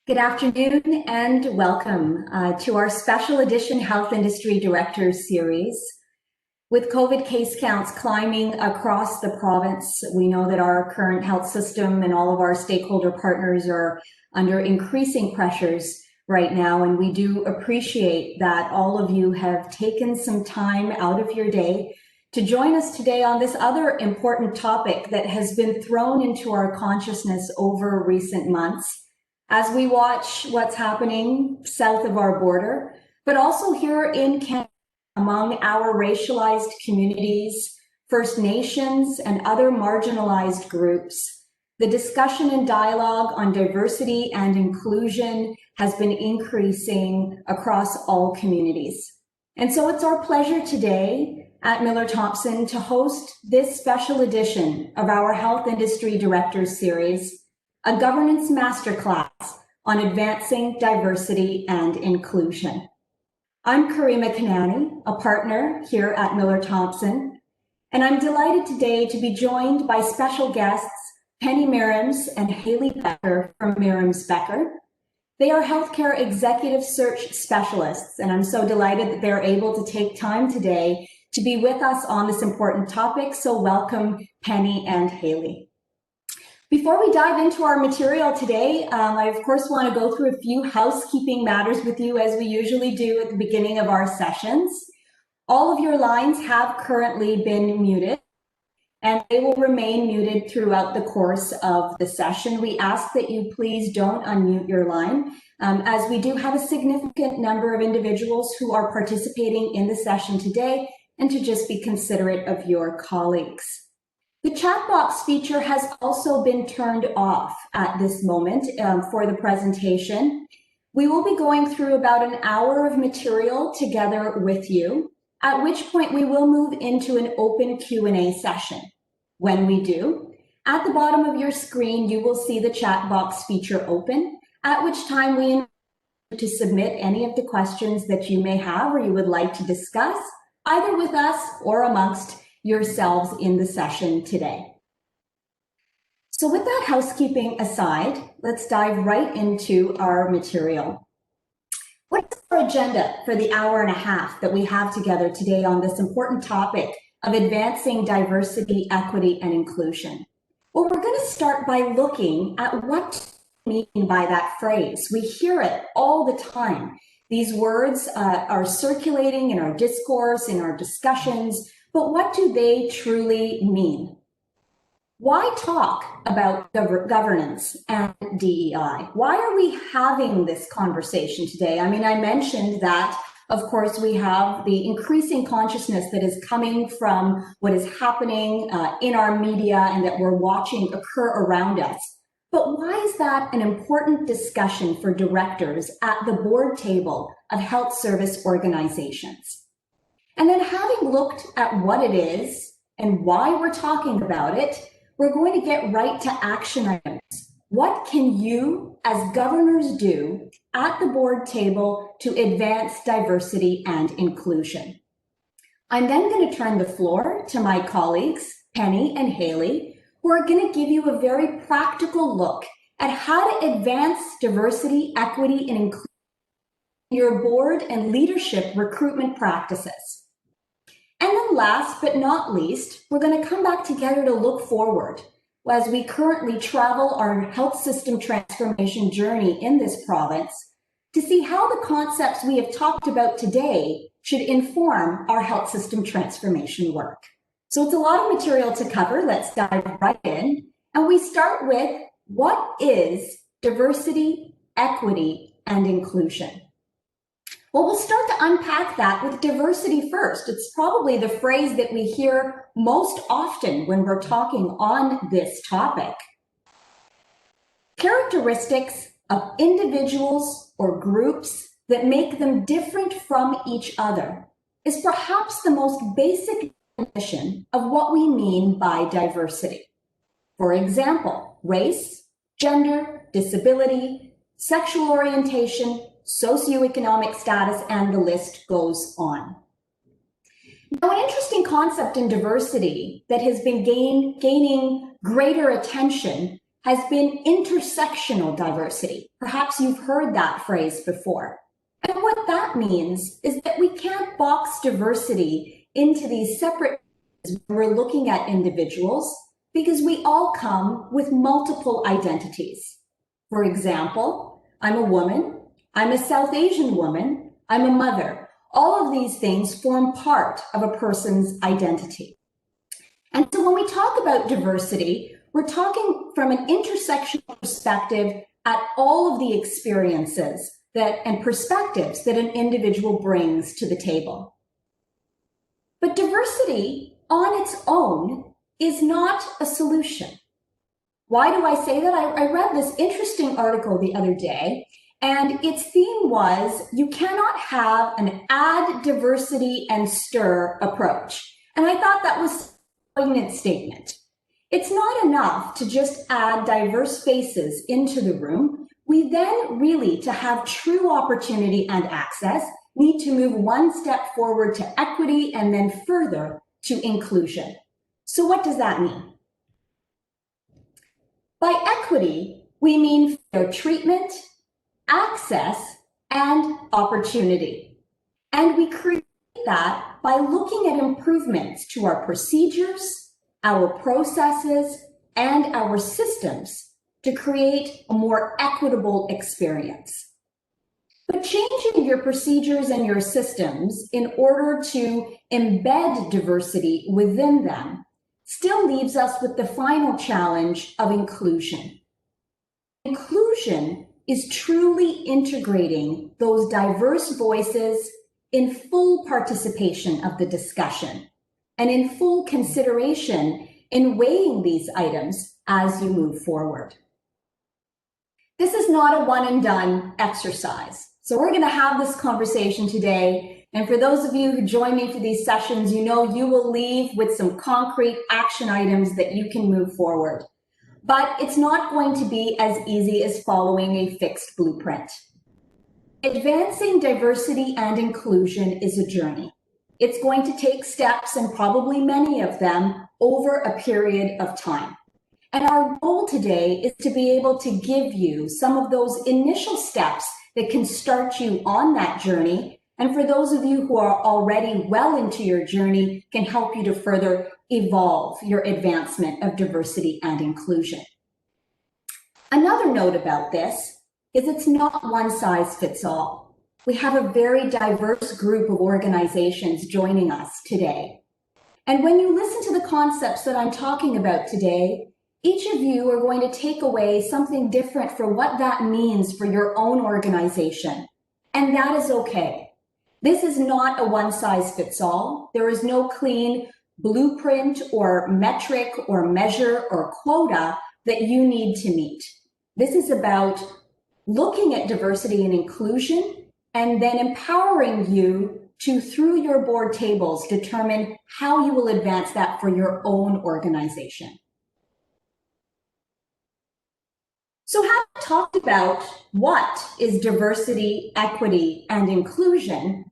Good afternoon and welcome to our special edition Health Industry Directors Series. With COVID case counts climbing across the province, we know that our current health system and all of our stakeholder partners are under increasing pressures right now, and we do appreciate that all of you have taken some time out of your day to join us today on this other important topic that has been thrown into our consciousness over recent months as we watch what's happening south of our border, but also here in Canada among our racialized communities, First Nations, and other marginalized groups. The discussion and dialogue on diversity and inclusion has been increasing across all communities. And so it's our pleasure today at Miller Thomson to host this special edition of our Health Industry Directors Series, a governance masterclass on advancing diversity and inclusion. I'm Karima Kanani, a partner here at Miller Thomson, and I'm delighted today to be joined by special guests Penny Mirams and Hayley Becker from Mirams Becker. They are healthcare executive search specialists, and I'm so delighted that they're able to take time today to be with us on this important topic. So welcome, Penny and Hayley. Before we dive into our material today, I of course want to go through a few housekeeping matters with you as we usually do at the beginning of our sessions. All of your lines have currently been muted and they will remain muted throughout the course of the session. We ask that you please don't unmute your line as we do have a significant number of individuals who are participating in the session today, and to just be considerate of your colleagues. The chat box feature has also been turned off at this moment for the presentation. We will be going through about an hour of material together with you, at which point we will move into an open Q&A session. When we do, at the bottom of your screen, you will see the chat box feature open, at which time we invite you to submit any of the questions that you may have or you would like to discuss, either with us or amongst yourselves in the session today. So with that housekeeping aside, let's dive right into our material. What's our agenda for the hour and a half that we have together today on this important topic of advancing diversity, equity, and inclusion? Well, we're going to start by looking at what we mean by that phrase. We hear it all the time. These words are circulating in our discourse, in our discussions, but what do they truly mean? Why talk about governance and DEI? Why are we having this conversation today? I mean, I mentioned that, of course, we have the increasing consciousness that is coming from what is happening in our media and that we're watching occur around us. But why is that an important discussion for directors at the board table of health service organizations? And then, having looked at what it is and why we're talking about it, we're going to get right to action items. What can you as governors do at the board table to advance diversity and inclusion? I'm then going to turn the floor to my colleagues, Penny and Hayley, who are going to give you a very practical look at how to advance diversity, equity, and inclusion in your board and leadership recruitment practices. And then last but not least, we're going to come back together to look forward as we currently travel our health system transformation journey in this province to see how the concepts we have talked about today should inform our health system transformation work. So it's a lot of material to cover. Let's dive right in. And we start with, what is diversity, equity, and inclusion? Well, we'll start to unpack that with diversity first. It's probably the phrase that we hear most often when we're talking on this topic. Characteristics of individuals or groups that make them different from each other is perhaps the most basic definition of what we mean by diversity. For example, race, gender, disability, sexual orientation, socioeconomic status, and the list goes on. Now, an interesting concept in diversity that has been gaining greater attention has been intersectional diversity. Perhaps you've heard that phrase before. And what that means is that we can't box diversity into these separate when we're looking at individuals, because we all come with multiple identities. For example, I'm a woman, I'm a South Asian woman, I'm a mother. All of these things form part of a person's identity. And so when we talk about diversity, we're talking from an intersectional perspective at all of the experiences and perspectives that an individual brings to the table. But diversity on its own is not a solution. Why do I say that? I read this interesting article the other day, and its theme was, you cannot have an add diversity and stir approach. And I thought that was a poignant statement. It's not enough to just add diverse faces into the room. We then really, to have true opportunity and access, need to move one step forward to equity and then further to inclusion. So what does that mean? By equity, we mean fair treatment, access, and opportunity. And we create that by looking at improvements to our procedures, our processes, and our systems to create a more equitable experience. But changing your procedures and your systems in order to embed diversity within them still leaves us with the final challenge of inclusion. Inclusion is truly integrating those diverse voices in full participation of the discussion and in full consideration in weighing these items as you move forward. This is not a one and done exercise. So we're going to have this conversation today. And for those of you who join me for these sessions, you know you will leave with some concrete action items that you can move forward. But it's not going to be as easy as following a fixed blueprint. Advancing diversity and inclusion is a journey. It's going to take steps, and probably many of them, over a period of time. And our goal today is to be able to give you some of those initial steps that can start you on that journey. And for those of you who are already well into your journey, can help you to further evolve your advancement of diversity and inclusion. Another note about this is it's not one size fits all. We have a very diverse group of organizations joining us today. And when you listen to the concepts that I'm talking about today, each of you are going to take away something different for what that means for your own organization. And that is okay. This is not a one size fits all. There is no clean blueprint or metric or measure or quota that you need to meet. This is about looking at diversity and inclusion and then empowering you to, through your board tables, determine how you will advance that for your own organization. So having talked about what is diversity, equity, and inclusion,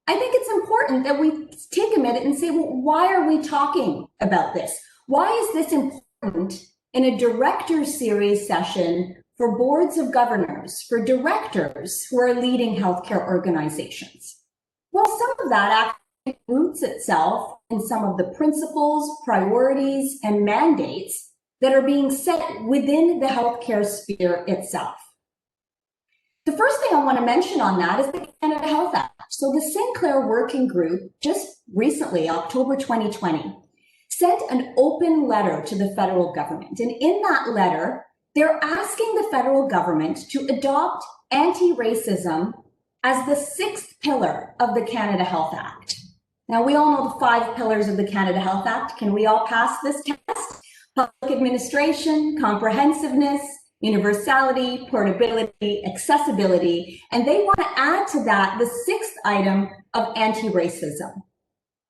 I think it's important that we take a minute and say, well, why are we talking about this? Why is this important in a director's series session for boards of governors, for directors who are leading healthcare organizations? Well, some of that actually roots itself in some of the principles, priorities, and mandates that are being set within the healthcare sphere itself. The first thing I want to mention on that is the Canada Health Act. So the Sinclair Working Group just recently, October 2020, sent an open letter to the federal government. And in that letter, they're asking the federal government to adopt anti-racism as the sixth pillar of the Canada Health Act. Now, we all know the 5 pillars of the Canada Health Act. Can we all pass this test? Public administration, comprehensiveness, universality, portability, accessibility, and they want to add to that the 6th item of anti-racism.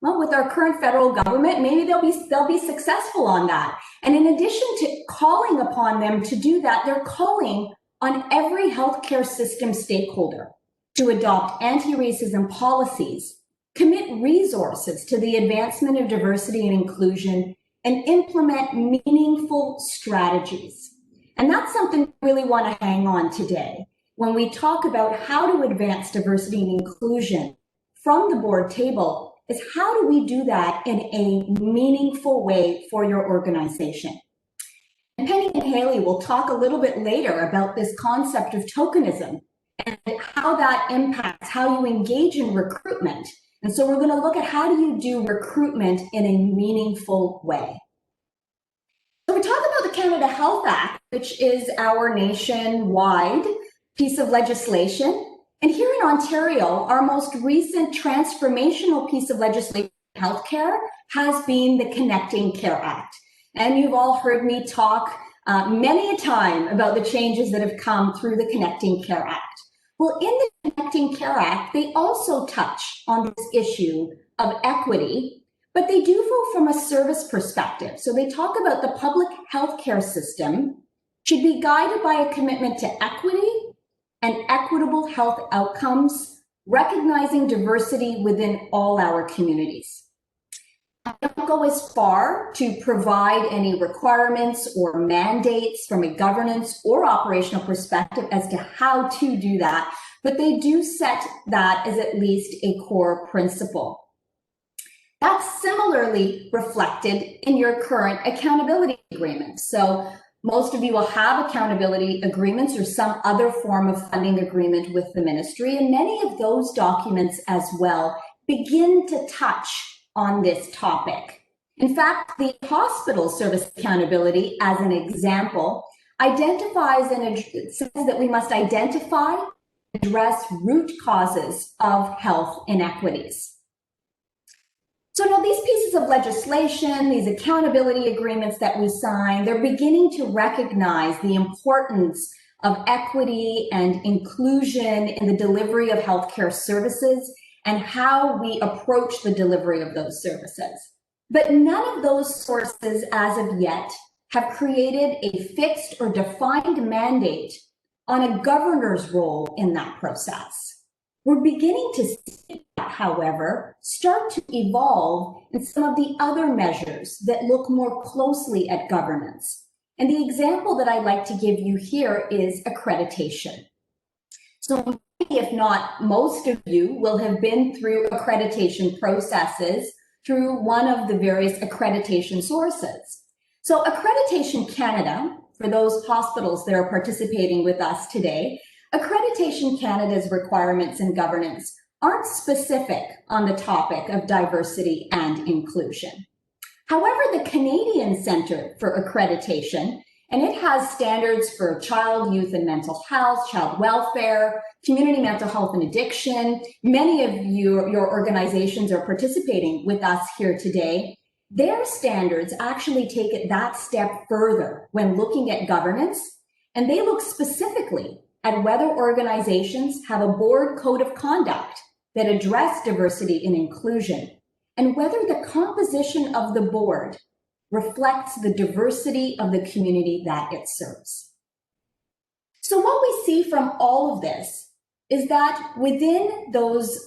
Well, with our current federal government, maybe they'll be successful on that. And in addition to calling upon them to do that, they're calling on every healthcare system stakeholder to adopt anti-racism policies, commit resources to the advancement of diversity and inclusion, and implement meaningful strategies. And that's something we really want to hang on today when we talk about how to advance diversity and inclusion from the board table. Is how do we do that in a meaningful way for your organization? And Penny and Hayley will talk a little bit later about this concept of tokenism and how that impacts how you engage in recruitment. And so we're going to look at how do you do recruitment in a meaningful way. So we talk about the Canada Health Act, which is our nationwide piece of legislation. And here in Ontario, our most recent transformational piece of legislation in healthcare has been the Connecting Care Act. And you've all heard me talk many a time about the changes that have come through the Connecting Care Act. Well, in the Connecting Care Act, they also touch on this issue of equity, but they do go from a service perspective. So they talk about the public healthcare system should be guided by a commitment to equity and equitable health outcomes, recognizing diversity within all our communities. I don't go as far to provide any requirements or mandates from a governance or operational perspective as to how to do that, but they do set that as at least a core principle. That's similarly reflected in your current accountability agreement. So most of you will have accountability agreements or some other form of funding agreement with the ministry, and many of those documents as well begin to touch on this topic. In fact, the hospital service accountability, as an example, identifies and says that we must identify and address root causes of health inequities. So now these pieces of legislation, these accountability agreements that we sign, they're beginning to recognize the importance of equity and inclusion in the delivery of healthcare services and how we approach the delivery of those services. But none of those sources as of yet have created a fixed or defined mandate on a governor's role in that process. We're beginning to see that, however, start to evolve in some of the other measures that look more closely at governance. And the example that I'd like to give you here is accreditation. So if not most of you will have been through accreditation processes through one of the various accreditation sources. So Accreditation Canada, for those hospitals that are participating with us today, Accreditation Canada's requirements and governance aren't specific on the topic of diversity and inclusion. However, the Canadian Centre for Accreditation, and it has standards for child, youth, and mental health, child welfare, community mental health and addiction. Many of your organizations are participating with us here today. Their standards actually take it that step further when looking at governance, and they look specifically at whether organizations have a board code of conduct that address diversity and inclusion, and whether the composition of the board reflects the diversity of the community that it serves. So what we see from all of this is that within those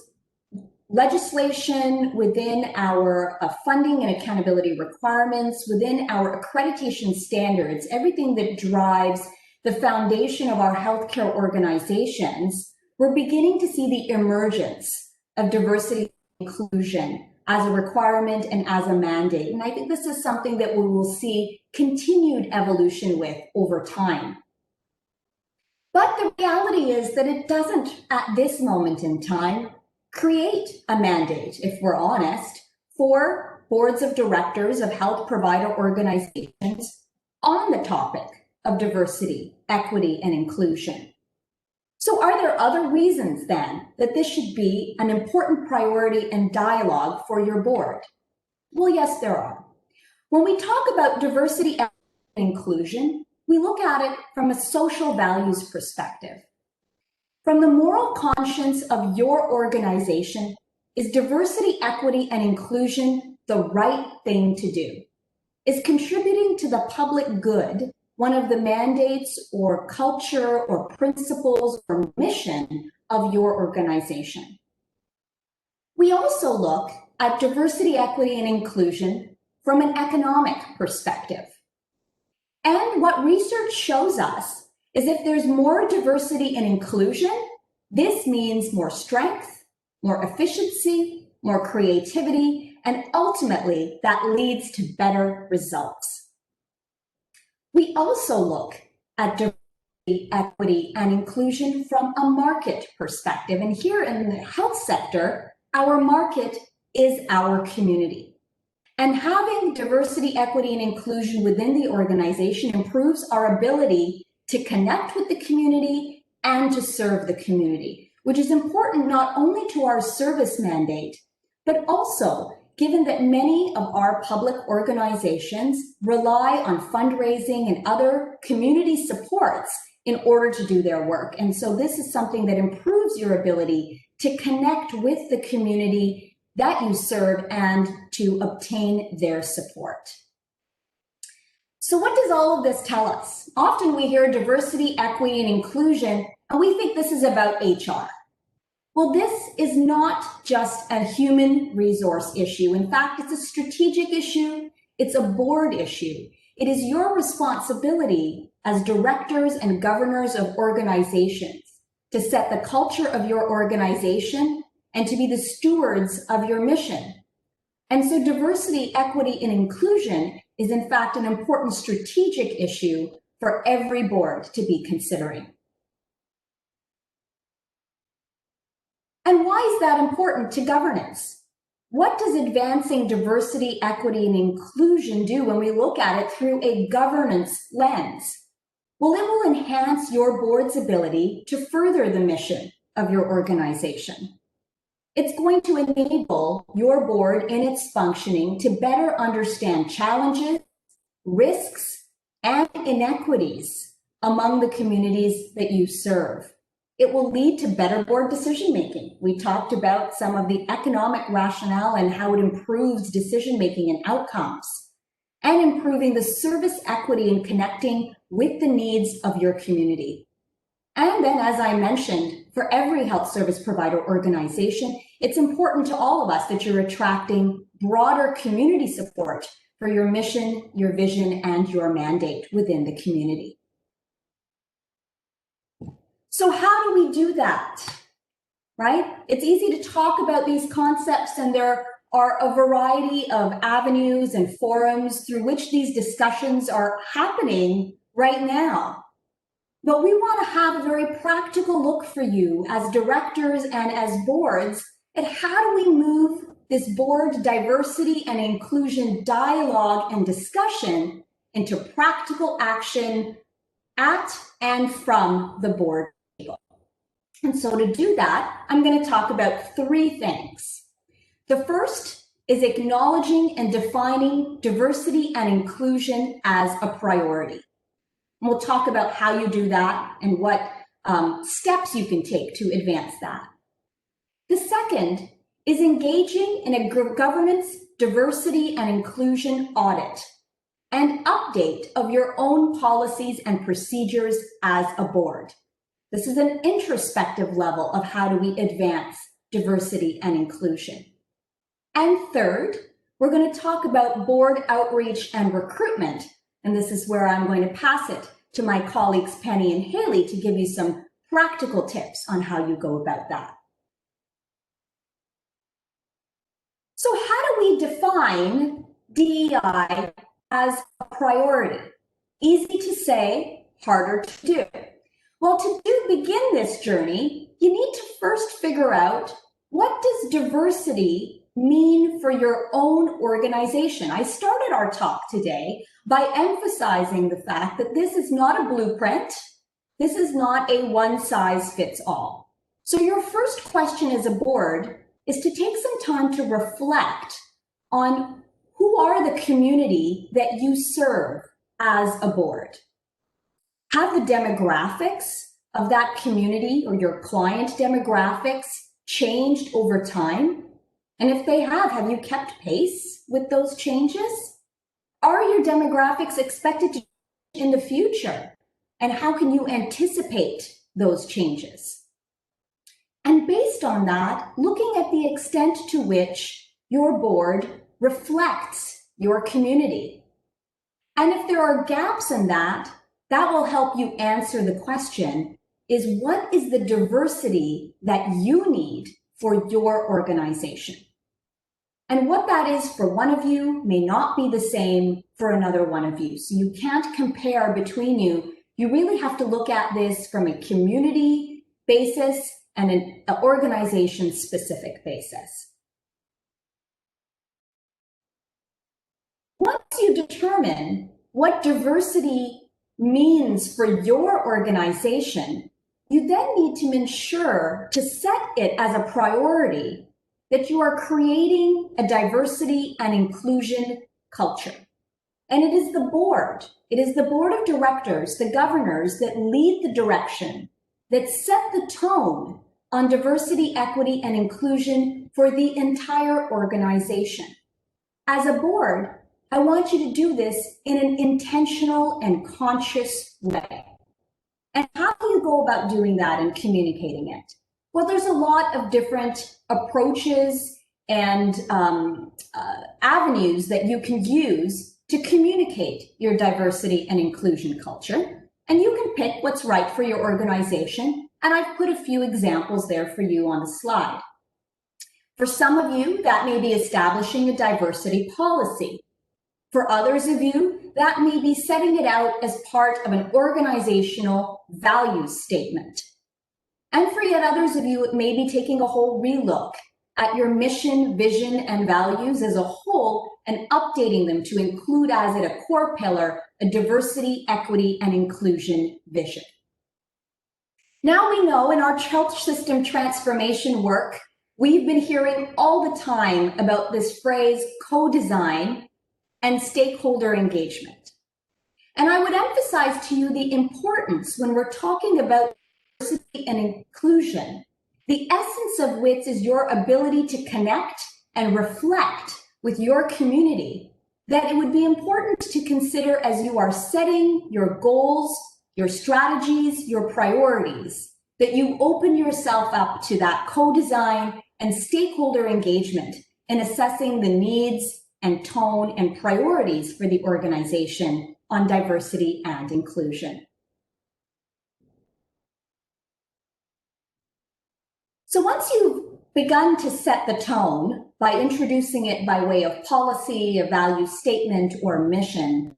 legislation, within our funding and accountability requirements, within our accreditation standards, everything that drives the foundation of our healthcare organizations, we're beginning to see the emergence of diversity and inclusion as a requirement and as a mandate. And I think this is something that we will see continued evolution with over time. But the reality is that it doesn't, at this moment in time, create a mandate, if we're honest, for boards of directors of health provider organizations on the topic of diversity, equity, and inclusion. So are there other reasons then that this should be an important priority and dialogue for your board? Well, yes, there are. When we talk about diversity and inclusion, we look at it from a social values perspective. From the moral conscience of your organization, is diversity, equity, and inclusion the right thing to do? Is contributing to the public good one of the mandates or culture or principles or mission of your organization? We also look at diversity, equity, and inclusion from an economic perspective. And what research shows us is if there's more diversity and inclusion, this means more strength, more efficiency, more creativity, and ultimately that leads to better results. We also look at diversity, equity, and inclusion from a market perspective. And here in the health sector, our market is our community. And having diversity, equity, and inclusion within the organization improves our ability to connect with the community and to serve the community, which is important not only to our service mandate, but also given that many of our public organizations rely on fundraising and other community supports in order to do their work. And so this is something that improves your ability to connect with the community that you serve and to obtain their support. So what does all of this tell us? Often we hear diversity, equity, and inclusion, and we think this is about HR. Well, this is not just a human resource issue. In fact, it's a strategic issue. It's a board issue. It is your responsibility as directors and governors of organizations to set the culture of your organization and to be the stewards of your mission. And so diversity, equity, and inclusion is in fact an important strategic issue for every board to be considering. And why is that important to governance? What does advancing diversity, equity, and inclusion do when we look at it through a governance lens? Well, it will enhance your board's ability to further the mission of your organization. It's going to enable your board in its functioning to better understand challenges, risks, and inequities among the communities that you serve. It will lead to better board decision-making. We talked about some of the economic rationale and how it improves decision-making and outcomes, and improving the service equity and connecting with the needs of your community. And then, as I mentioned, for every health service provider organization, it's important to all of us that you're attracting broader community support for your mission, your vision, and your mandate within the community. So how do we do that, right? It's easy to talk about these concepts, and there are a variety of avenues and forums through which these discussions are happening right now. But we want to have a very practical look for you as directors and as boards at how do we move this board diversity and inclusion dialogue and discussion into practical action at and from the board table. And so to do that, I'm going to talk about three things. The first is acknowledging and defining diversity and inclusion as a priority. And we'll talk about how you do that and what steps you can take to advance that. The second is engaging in a governance, diversity, and inclusion audit and update of your own policies and procedures as a board. This is an introspective level of how do we advance diversity and inclusion. And third, we're going to talk about board outreach and recruitment. And this is where I'm going to pass it to my colleagues Penny and Hayley to give you some practical tips on how you go about that. So how do we define DEI as a priority? Easy to say, harder to do. Well, to begin this journey, you need to first figure out, what does diversity mean for your own organization? I started our talk today by emphasizing the fact that this is not a blueprint. This is not a one-size-fits-all. So your first question as a board is to take some time to reflect on who are the community that you serve as a board. Have the demographics of that community or your client demographics changed over time? And if they have you kept pace with those changes? Are your demographics expected to change in the future? And how can you anticipate those changes? And based on that, looking at the extent to which your board reflects your community. And if there are gaps in that, that will help you answer the question, is what is the diversity that you need for your organization? And what that is for one of you may not be the same for another one of you. So you can't compare between you. You really have to look at this from a community basis and an organization-specific basis. Once you determine what diversity means for your organization, you then need to ensure to set it as a priority that you are creating a diversity and inclusion culture. And it is the board of directors, the governors that lead the direction, that set the tone on diversity, equity, and inclusion for the entire organization. As a board, I want you to do this in an intentional and conscious way. And how do you go about doing that and communicating it? Well, there's a lot of different approaches and avenues that you can use to communicate your diversity and inclusion culture. And you can pick what's right for your organization. And I've put a few examples there for you on the slide. For some of you, that may be establishing a diversity policy. For others of you, that may be setting it out as part of an organizational values statement. And for yet others of you, it may be taking a whole relook at your mission, vision, and values as a whole and updating them to include as it a core pillar, a diversity, equity, and inclusion vision. Now we know in our health system transformation work, we've been hearing all the time about this phrase co-design and stakeholder engagement. And I would emphasize to you the importance when we're talking about diversity and inclusion, the essence of which is your ability to connect and reflect with your community, that it would be important to consider as you are setting your goals, your strategies, your priorities, that you open yourself up to that co-design and stakeholder engagement in assessing the needs and tone and priorities for the organization on diversity and inclusion. So once you've begun to set the tone by introducing it by way of policy, a value statement, or mission,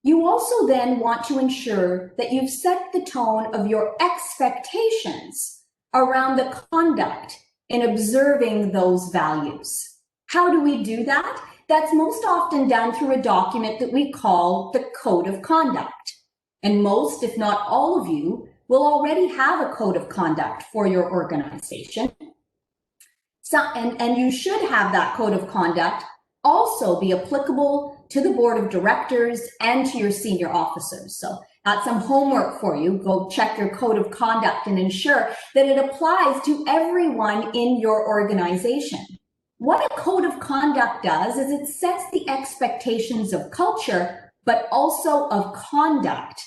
you also then want to ensure that you've set the tone of your expectations around the conduct in observing those values. How do we do that? That's most often done through a document that we call the Code of Conduct. And most, if not all of you, will already have a code of conduct for your organization. And you should have that code of conduct also be applicable to the board of directors and to your senior officers. So that's some homework for you. Go check your code of conduct and ensure that it applies to everyone in your organization. What a code of conduct does is it sets the expectations of culture, but also of conduct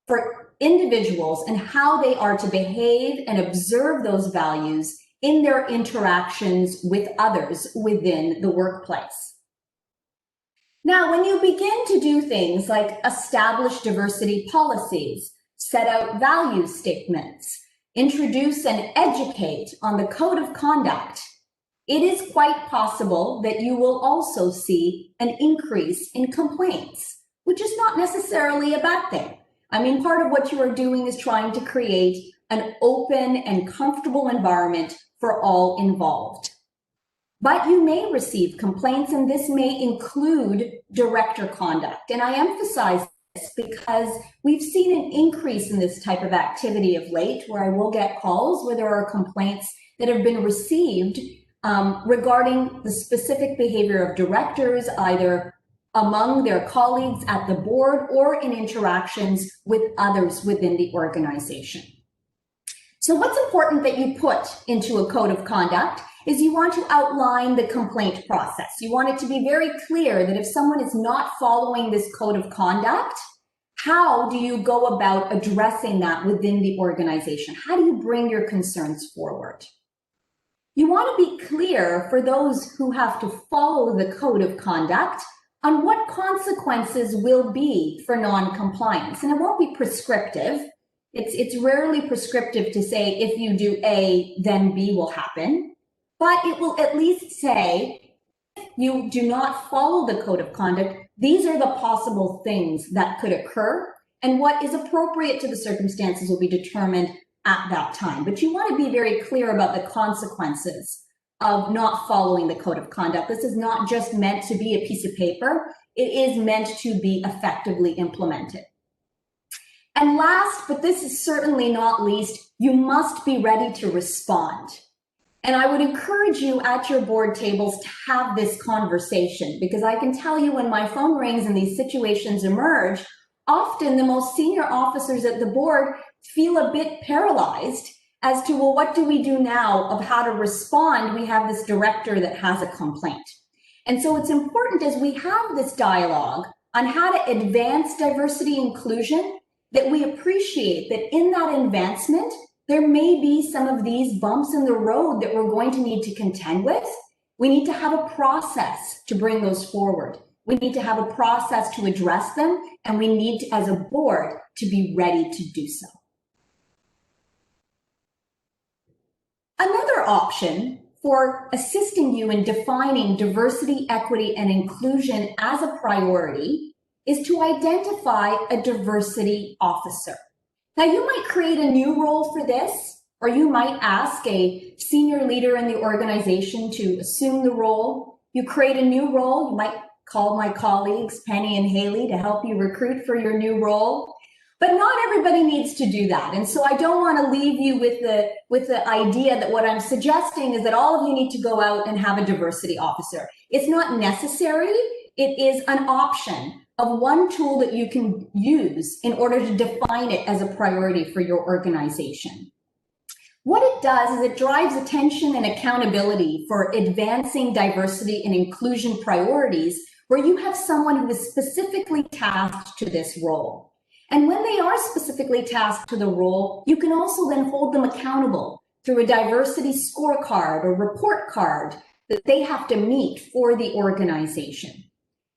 for individuals and how they are to behave and observe those values in their interactions with others within the workplace. Now, when you begin to do things like establish diversity policies, set out value statements, introduce and educate on the code of conduct, it is quite possible that you will also see an increase in complaints, which is not necessarily a bad thing. I mean, part of what you are doing is trying to create an open and comfortable environment for all involved. But you may receive complaints, and this may include director conduct. And I emphasize this because we've seen an increase in this type of activity of late, where I will get calls where there are complaints that have been received regarding the specific behavior of directors, either among their colleagues at the board or in interactions with others within the organization. So what's important that you put into a code of conduct is you want to outline the complaint process. You want it to be very clear that if someone is not following this code of conduct, how do you go about addressing that within the organization? How do you bring your concerns forward? You want to be clear for those who have to follow the code of conduct on what consequences will be for non-compliance. And it won't be prescriptive. It's rarely prescriptive to say if you do A, then B will happen. But it will at least say, if you do not follow the code of conduct, these are the possible things that could occur, and what is appropriate to the circumstances will be determined at that time. But you want to be very clear about the consequences of not following the code of conduct. This is not just meant to be a piece of paper. It is meant to be effectively implemented. And last, but this is certainly not least, you must be ready to respond. And I would encourage you at your board tables to have this conversation, because I can tell you when my phone rings and these situations emerge, often the most senior officers at the board feel a bit paralyzed as to, well, what do we do now of how to respond? We have this director that has a complaint. And so it's important as we have this dialogue on how to advance diversity inclusion, that we appreciate that in that advancement, there may be some of these bumps in the road that we're going to need to contend with. We need to have a process to bring those forward. We need to have a process to address them, and we need to, as a board, to be ready to do so. Another option for assisting you in defining diversity, equity, and inclusion as a priority is to identify a diversity officer. Now, you might create a new role for this, or you might ask a senior leader in the organization to assume the role. You create a new role. You might call my colleagues, Penny and Hayley, to help you recruit for your new role. But not everybody needs to do that. And so I don't want to leave you with the idea that what I'm suggesting is that all of you need to go out and have a diversity officer. It's not necessary. It is an option of one tool that you can use in order to define it as a priority for your organization. What it does is it drives attention and accountability for advancing diversity and inclusion priorities where you have someone who is specifically tasked to this role. And when they are specifically tasked to the role, you can also then hold them accountable through a diversity scorecard or report card that they have to meet for the organization.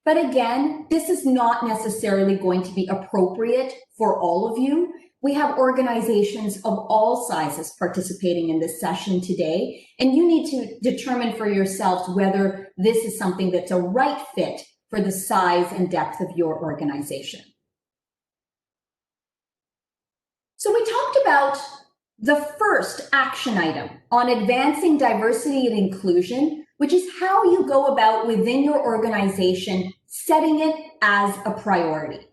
But again, this is not necessarily going to be appropriate for all of you. We have organizations of all sizes participating in this session today, and you need to determine for yourselves whether this is something that's a right fit for the size and depth of your organization. So we talked about the first action item on advancing diversity and inclusion, which is how you go about within your organization setting it as a priority.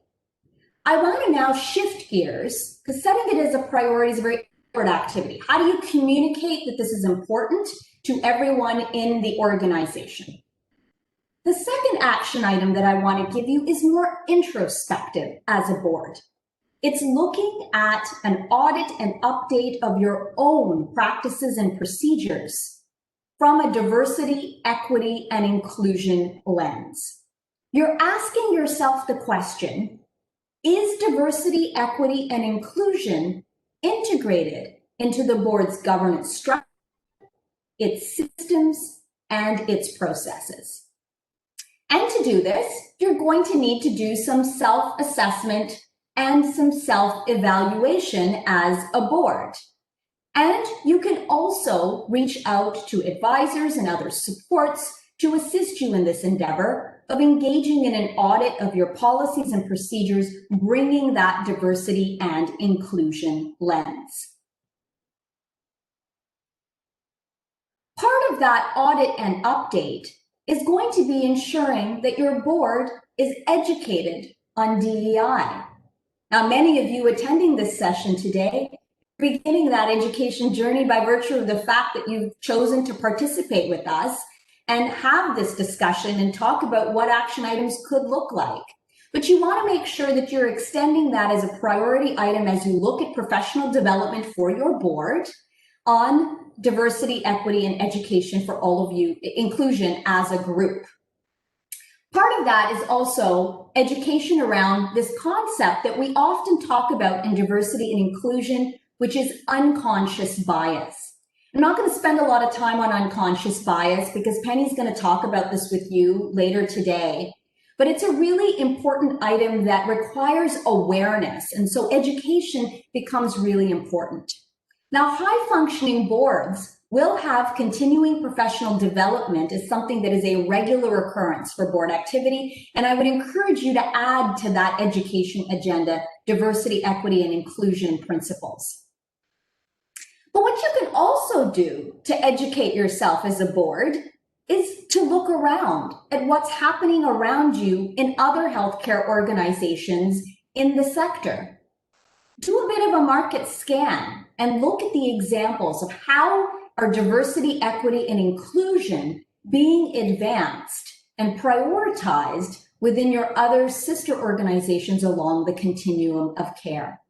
I want to now shift gears, because setting it as a priority is a very important activity. How do you communicate that this is important to everyone in the organization? The second action item that I want to give you is more introspective as a board. It's looking at an audit and update of your own practices and procedures from a diversity, equity, and inclusion lens. You're asking yourself the question, is diversity, equity, and inclusion integrated into the board's governance structure, its systems, and its processes? And to do this, you're going to need to do some self-assessment and some self-evaluation as a board. And you can also reach out to advisors and other supports to assist you in this endeavor of engaging in an audit of your policies and procedures, bringing that diversity and inclusion lens. Part of that audit and update is going to be ensuring that your board is educated on DEI. Now, many of you attending this session today are beginning that education journey by virtue of the fact that you've chosen to participate with us and have this discussion and talk about what action items could look like. But you want to make sure that you're extending that as a priority item as you look at professional development for your board on diversity, equity, and education for all of you, inclusion as a group. Part of that is also education around this concept that we often talk about in diversity and inclusion, which is unconscious bias. I'm not going to spend a lot of time on unconscious bias because Penny's going to talk about this with you later today. but it's a really important item that requires awareness. And so education becomes really important. Now, high-functioning boards will have continuing professional development as something that is a regular occurrence for board activity, and I would encourage you to add to that education agenda diversity, equity, and inclusion principles. But what you can also do to educate yourself as a board is to look around at what's happening around you in other healthcare organizations in the sector. Do a bit of a market scan and look at the examples of how are diversity, equity, and inclusion being advanced and prioritized within your other sister organizations along the continuum of care.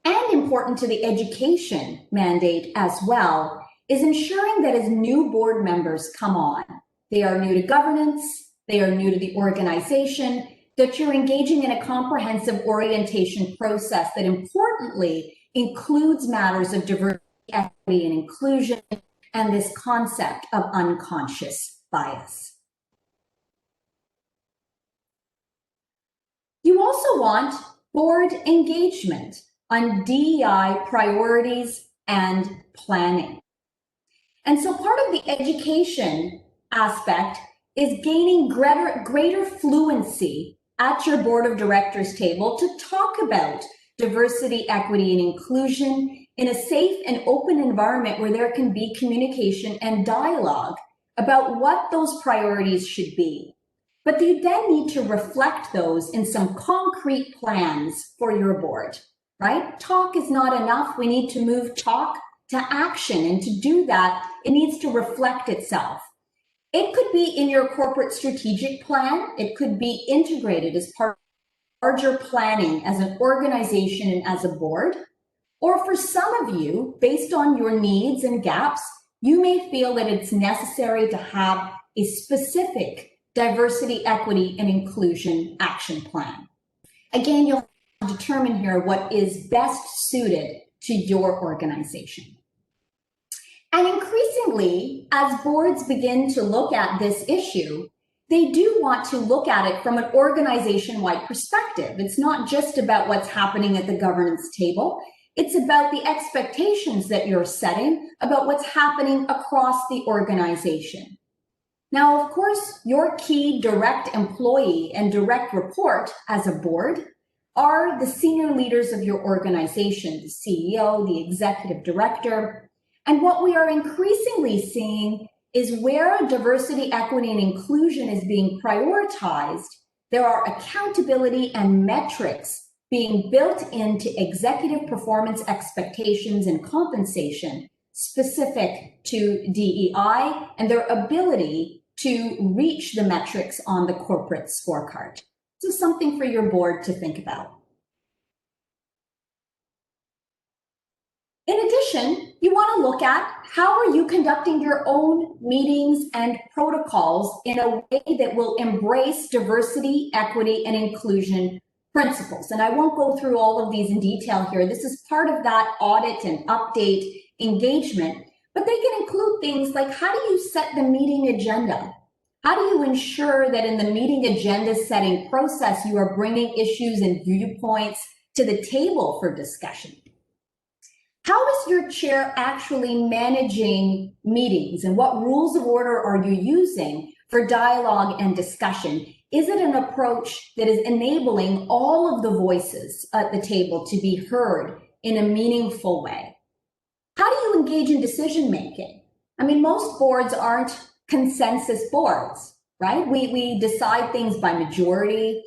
And important to the education mandate as well is ensuring that as new board members come on, they are new to governance, they are new to the organization, that you're engaging in a comprehensive orientation process that importantly includes matters of diversity, equity, and inclusion, and this concept of unconscious bias. You also want board engagement on DEI priorities and planning. And so part of the education aspect is gaining greater fluency at your board of directors table to talk about diversity, equity, and inclusion in a safe and open environment where there can be communication and dialogue about what those priorities should be. But you then need to reflect those in some concrete plans for your board, right? Talk is not enough. We need to move talk to action. And to do that, it needs to reflect itself. It could be in your corporate strategic plan. It could be integrated as part of larger planning as an organization and as a board. Or for some of you, based on your needs and gaps, you may feel that it's necessary to have a specific diversity, equity, and inclusion action plan. Again, you'll have to determine here what is best suited to your organization. And increasingly, as boards begin to look at this issue, they do want to look at it from an organization-wide perspective. It's not just about what's happening at the governance table. It's about the expectations that you're setting about what's happening across the organization. Now, of course, your key direct employee and direct report as a board are the senior leaders of your organization, the CEO, the executive director. And what we are increasingly seeing is where diversity, equity, and inclusion is being prioritized, there are accountability and metrics being built into executive performance expectations and compensation specific to DEI and their ability to reach the metrics on the corporate scorecard. So something for your board to think about. In addition, you want to look at how are you conducting your own meetings and protocols in a way that will embrace diversity, equity, and inclusion principles. And I won't go through all of these in detail here. This is part of that audit and update engagement, but they can include things like how do you set the meeting agenda? How do you ensure that in the meeting agenda setting process, you are bringing issues and viewpoints to the table for discussion? How is your chair actually managing meetings, and what rules of order are you using for dialogue and discussion? Is it an approach that is enabling all of the voices at the table to be heard in a meaningful way? How do you engage in decision making? I mean, most boards aren't consensus boards, right? We decide things by majority,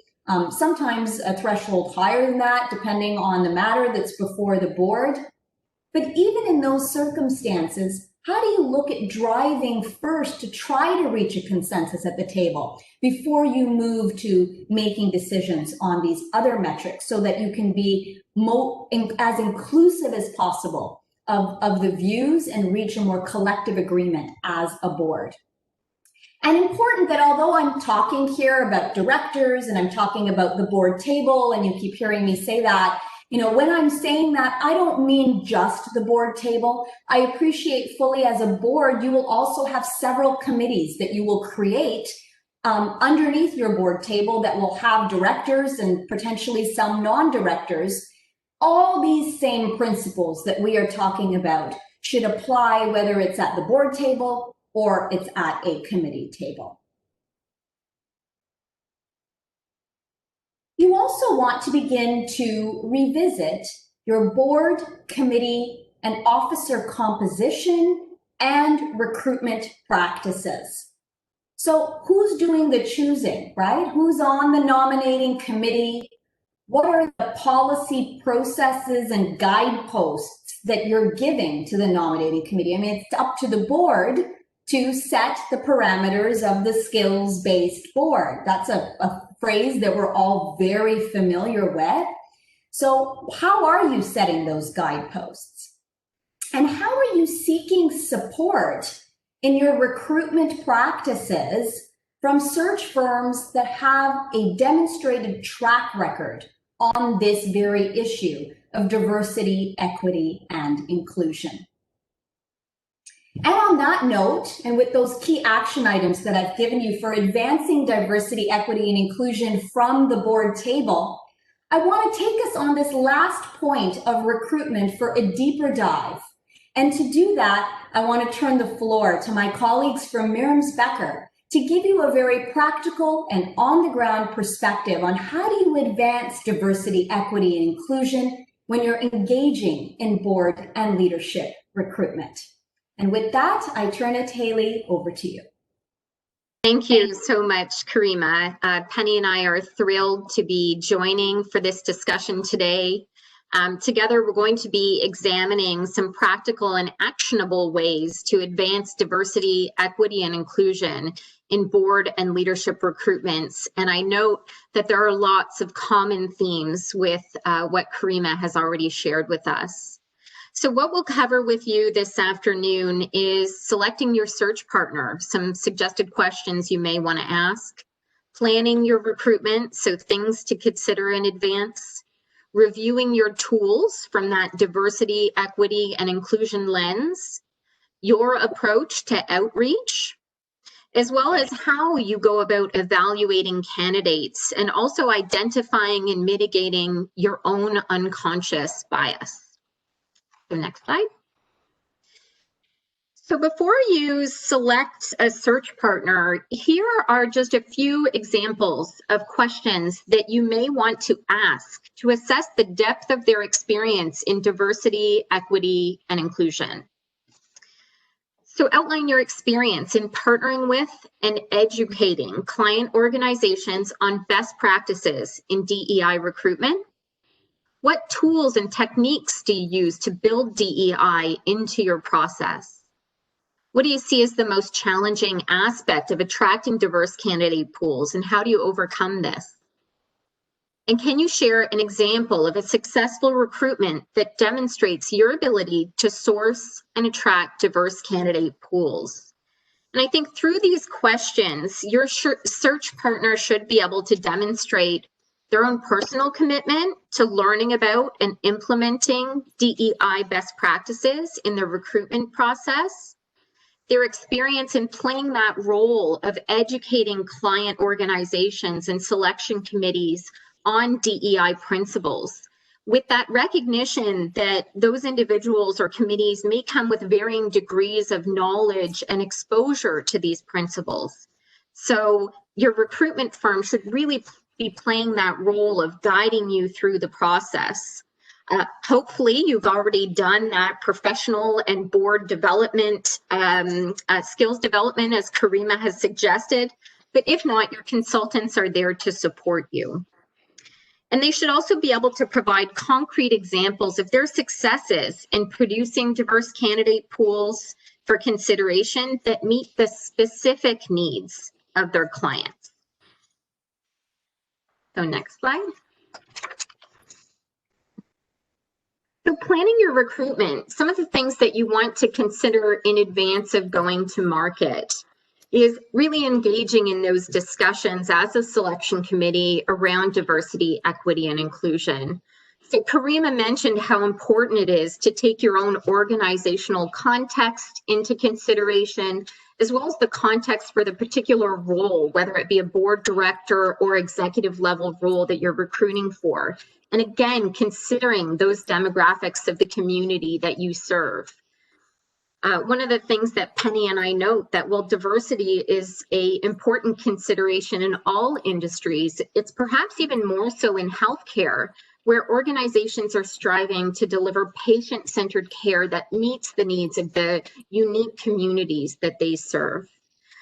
sometimes a threshold higher than that, depending on the matter that's before the board. But even in those circumstances, how do you look at driving first to try to reach a consensus at the table before you move to making decisions on these other metrics so that you can be as inclusive as possible of the views and reach a more collective agreement as a board? And important that although I'm talking here about directors and I'm talking about the board table, and you keep hearing me say that, you know, when I'm saying that, I don't mean just the board table. I appreciate fully as a board, you will also have several committees that you will create underneath your board table that will have directors and potentially some non-directors. All these same principles that we are talking about should apply whether it's at the board table or it's at a committee table. You also want to begin to revisit your board, committee, and officer composition and recruitment practices. So who's doing the choosing, right? Who's on the nominating committee? What are the policy processes and guideposts that you're giving to the nominating committee? I mean, it's up to the board to set the parameters of the skills-based board. That's a phrase that we're all very familiar with. So how are you setting those guideposts? And how are you seeking support in your recruitment practices from search firms that have a demonstrated track record on this very issue of diversity, equity, and inclusion? And on that note, and with those key action items that I've given you for advancing diversity, equity, and inclusion from the board table, I want to take us on this last point of recruitment for a deeper dive. And to do that, I want to turn the floor to my colleagues from Mirams Becker to give you a very practical and on-the-ground perspective on how do you advance diversity, equity, and inclusion when you're engaging in board and leadership recruitment. And with that, I turn it, Hayley, over to you. Thank you so much, Karima. Penny and I are thrilled to be joining for this discussion today. Together, we're going to be examining some practical and actionable ways to advance diversity, equity, and inclusion in board and leadership recruitments. And I note that there are lots of common themes with what Karima has already shared with us. So what we'll cover with you this afternoon is selecting your search partner, some suggested questions you may want to ask, planning your recruitment, so things to consider in advance, reviewing your tools from that diversity, equity, and inclusion lens, your approach to outreach, as well as how you go about evaluating candidates and also identifying and mitigating your own unconscious bias. So next slide. So before you select a search partner, here are just a few examples of questions that you may want to ask to assess the depth of their experience in diversity, equity, and inclusion. So outline your experience in partnering with and educating client organizations on best practices in DEI recruitment. What tools and techniques do you use to build DEI into your process? What do you see as the most challenging aspect of attracting diverse candidate pools, and how do you overcome this? And can you share an example of a successful recruitment that demonstrates your ability to source and attract diverse candidate pools? And I think through these questions, your search partner should be able to demonstrate their own personal commitment to learning about and implementing DEI best practices in the recruitment process, their experience in playing that role of educating client organizations and selection committees on DEI principles, with that recognition that those individuals or committees may come with varying degrees of knowledge and exposure to these principles. So your recruitment firm should really be playing that role of guiding you through the process. Hopefully you've already done that professional and board development, skills development, as Karima has suggested, but if not, your consultants are there to support you. And they should also be able to provide concrete examples of their successes in producing diverse candidate pools for consideration that meet the specific needs of their clients. So next slide. So planning your recruitment, some of the things that you want to consider in advance of going to market is really engaging in those discussions as a selection committee around diversity, equity, and inclusion. So Karima mentioned how important it is to take your own organizational context into consideration, as well as the context for the particular role, whether it be a board director or executive level role that you're recruiting for. And again, considering those demographics of the community that you serve. One of the things that Penny and I note that while diversity is an important consideration in all industries, it's perhaps even more so in healthcare, where organizations are striving to deliver patient-centered care that meets the needs of the unique communities that they serve.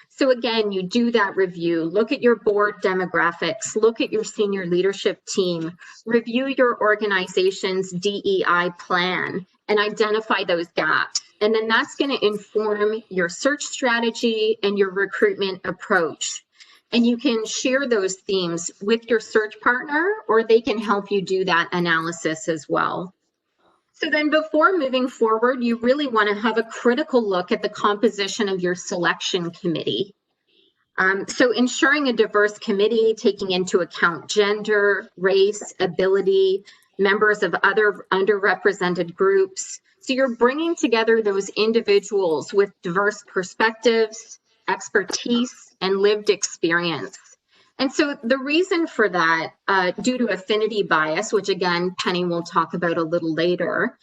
So again, you do that review, look at your board demographics, look at your senior leadership team, review your organization's DEI plan, and identify those gaps. And then that's going to inform your search strategy and your recruitment approach. And you can share those themes with your search partner, or they can help you do that analysis as well. So then before moving forward, you really want to have a critical look at the composition of your selection committee. So ensuring a diverse committee, taking into account gender, race, ability, members of other underrepresented groups. So you're bringing together those individuals with diverse perspectives, expertise, and lived experience. And so the reason for that, due to affinity bias, which again, Penny will talk about a little later,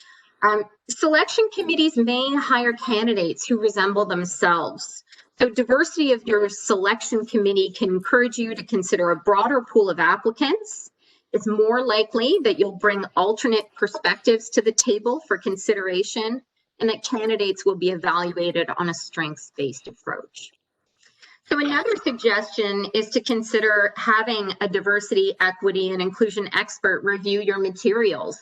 selection committees may hire candidates who resemble themselves. So diversity of your selection committee can encourage you to consider a broader pool of applicants. It's more likely that you'll bring alternate perspectives to the table for consideration, and that candidates will be evaluated on a strengths-based approach. So another suggestion is to consider having a diversity, equity, and inclusion expert review your materials.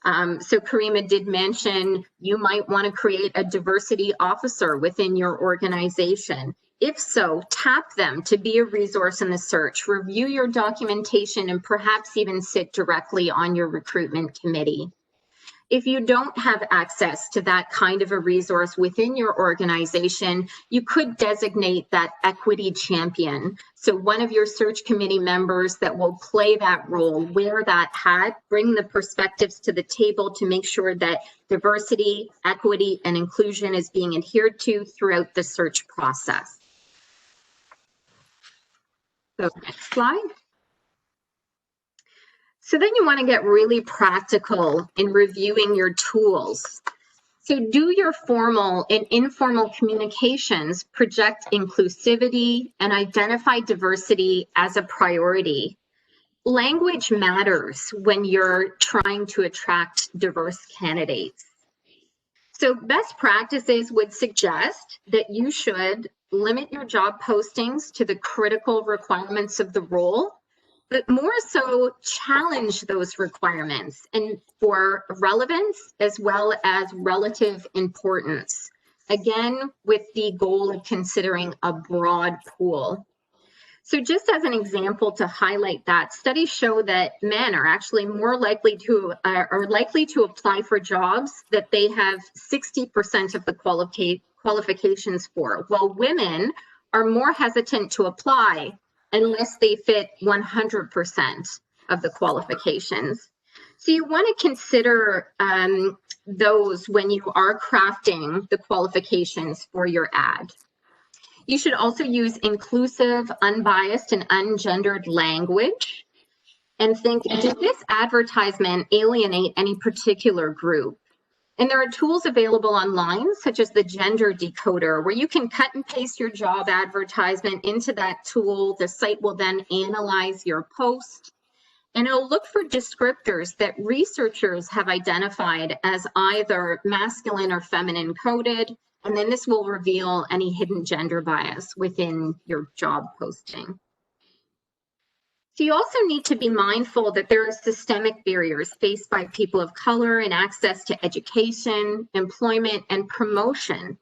So Karima did mention you might want to create a diversity officer within your organization. If so, tap them to be a resource in the search, review your documentation, and perhaps even sit directly on your recruitment committee. If you don't have access to that kind of a resource within your organization, you could designate that equity champion. So one of your search committee members that will play that role, wear that hat, bring the perspectives to the table to make sure that diversity, equity, and inclusion is being adhered to throughout the search process. So next slide. So then you want to get really practical in reviewing your tools. So do your formal and informal communications project inclusivity and identify diversity as a priority. Language matters when you're trying to attract diverse candidates. So best practices would suggest that you should limit your job postings to the critical requirements of the role, but more so challenge those requirements and for relevance as well as relative importance. Again, with the goal of considering a broad pool. So just as an example to highlight that, studies show that men are actually more likely to apply for jobs that they have 60% of the qualifications for, while women are more hesitant to apply unless they fit 100% of the qualifications. So you want to consider those when you are crafting the qualifications for your ad. You should also use inclusive, unbiased, and ungendered language. And think, does this advertisement alienate any particular group? And there are tools available online, such as the gender decoder, where you can cut and paste your job advertisement into that tool. The site will then analyze your post, and it'll look for descriptors that researchers have identified as either masculine or feminine coded, and then this will reveal any hidden gender bias within your job posting. So you also need to be mindful that there are systemic barriers faced by people of color in access to education, employment, and promotion.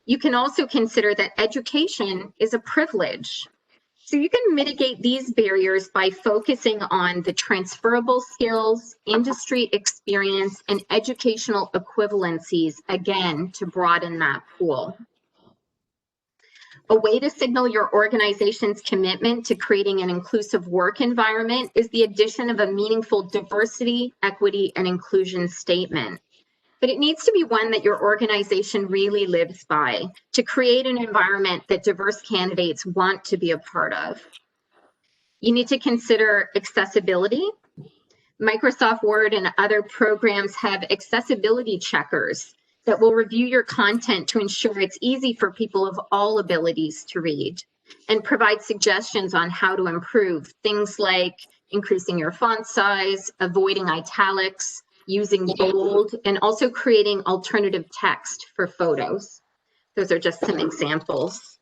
You can also consider that education is a privilege. So you can mitigate these barriers by focusing on the transferable skills, industry experience, and educational equivalencies, again, to broaden that pool. A way to signal your organization's commitment to creating an inclusive work environment is the addition of a meaningful diversity, equity, and inclusion statement. but it needs to be one that your organization really lives by to create an environment that diverse candidates want to be a part of. You need to consider accessibility. Microsoft Word and other programs have accessibility checkers that will review your content to ensure it's easy for people of all abilities to read and provide suggestions on how to improve, things like increasing your font size, avoiding italics, using bold, and also creating alternative text for photos. Those are just some examples.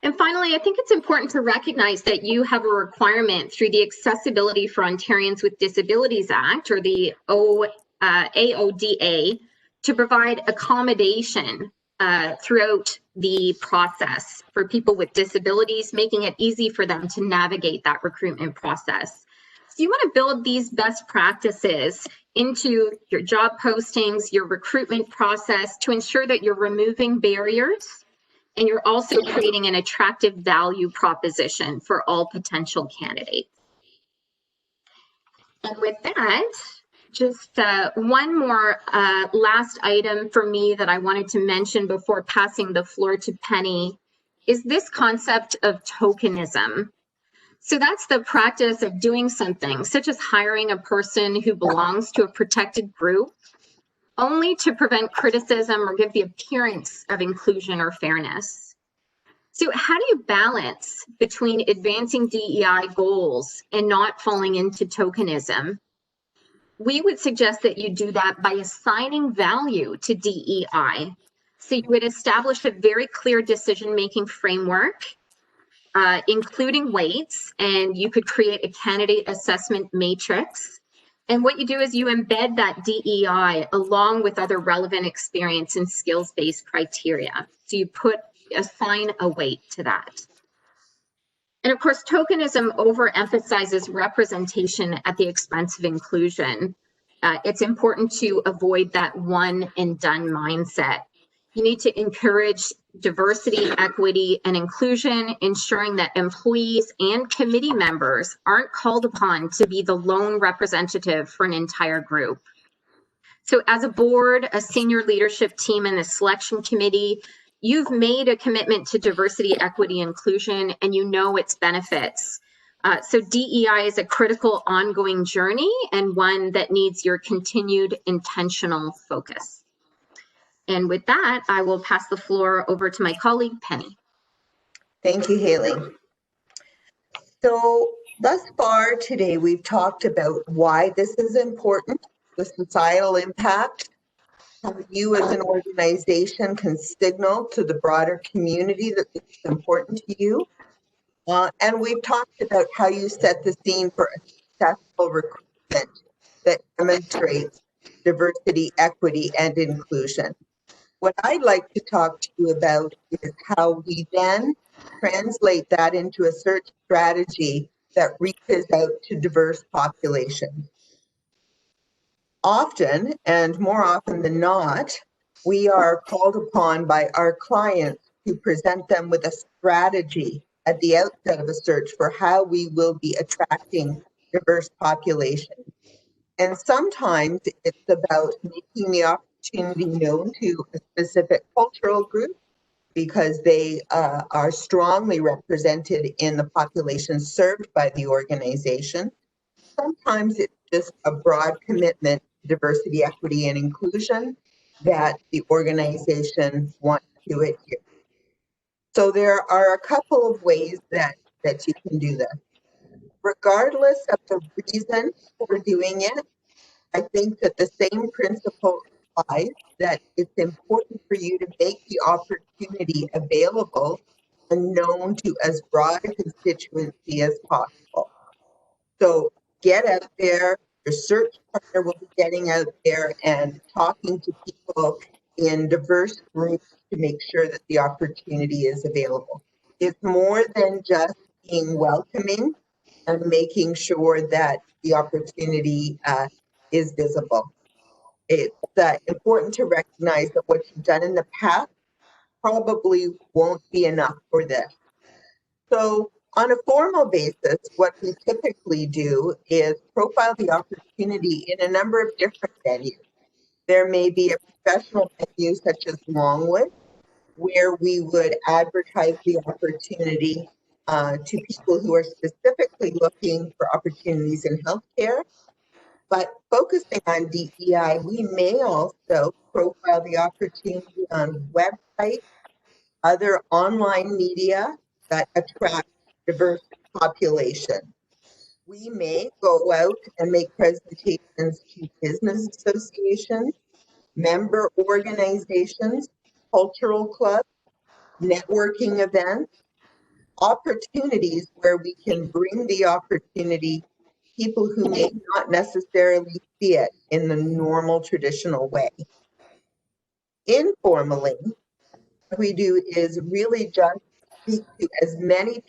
And finally, I think it's important to recognize that you have a requirement through the Accessibility for Ontarians with Disabilities Act, or the AODA, to provide accommodation throughout the process for people with disabilities, making it easy for them to navigate that recruitment process. So you want to build these best practices into your job postings, your recruitment process, to ensure that you're removing barriers and you're also creating an attractive value proposition for all potential candidates. And with that, just one more last item for me that I wanted to mention before passing the floor to Penny is this concept of tokenism. So that's the practice of doing something, such as hiring a person who belongs to a protected group, only to prevent criticism or give the appearance of inclusion or fairness. So how do you balance between advancing DEI goals and not falling into tokenism? We would suggest that you do that by assigning value to DEI. So you would establish a very clear decision-making framework, including weights, and you could create a candidate assessment matrix. And what you do is you embed that DEI along with other relevant experience and skills-based criteria. So you assign a weight to that. And of course, tokenism overemphasizes representation at the expense of inclusion. It's important to avoid that one and done mindset. You need to encourage diversity, equity, and inclusion, ensuring that employees and committee members aren't called upon to be the lone representative for an entire group. So as a board, a senior leadership team, and the selection committee, you've made a commitment to diversity, equity, inclusion, and you know its benefits. So DEI is a critical ongoing journey and one that needs your continued intentional focus. And with that, I will pass the floor over to my colleague, Penny. Thank you, Hayley. So thus far today, we've talked about why this is important, the societal impact, how you as an organization can signal to the broader community that it's important to you. And we've talked about how you set the scene for a successful recruitment that demonstrates diversity, equity, and inclusion. What I'd like to talk to you about is how we then translate that into a search strategy that reaches out to diverse populations. Often, and more often than not, we are called upon by our clients to present them with a strategy at the outset of a search for how we will be attracting diverse populations. And sometimes it's about making the opportunity known to a specific cultural group because they are strongly represented in the population served by the organization. Sometimes it's just a broad commitment to diversity, equity, and inclusion that the organization wants to adhere. So there are a couple of ways that you can do this. Regardless of the reason for doing it, I think that the same principle applies, that it's important for you to make the opportunity available and known to as broad a constituency as possible. So get out there, your search partner will be getting out there and talking to people in diverse groups to make sure that the opportunity is available. It's more than just being welcoming and making sure that the opportunity is visible. It's important to recognize that what you've done in the past probably won't be enough for this. So on a formal basis, what we typically do is profile the opportunity in a number of different venues. There may be a professional venue such as Longwood, where we would advertise the opportunity to people who are specifically looking for opportunities in healthcare. But focusing on DEI, we may also profile the opportunity on websites, other online media that attract diverse population. We may go out and make presentations to business associations, member organizations, cultural clubs, networking events, opportunities where we can bring the opportunity people who may not necessarily see it in the normal traditional way. Informally, what we do is really just speak to as many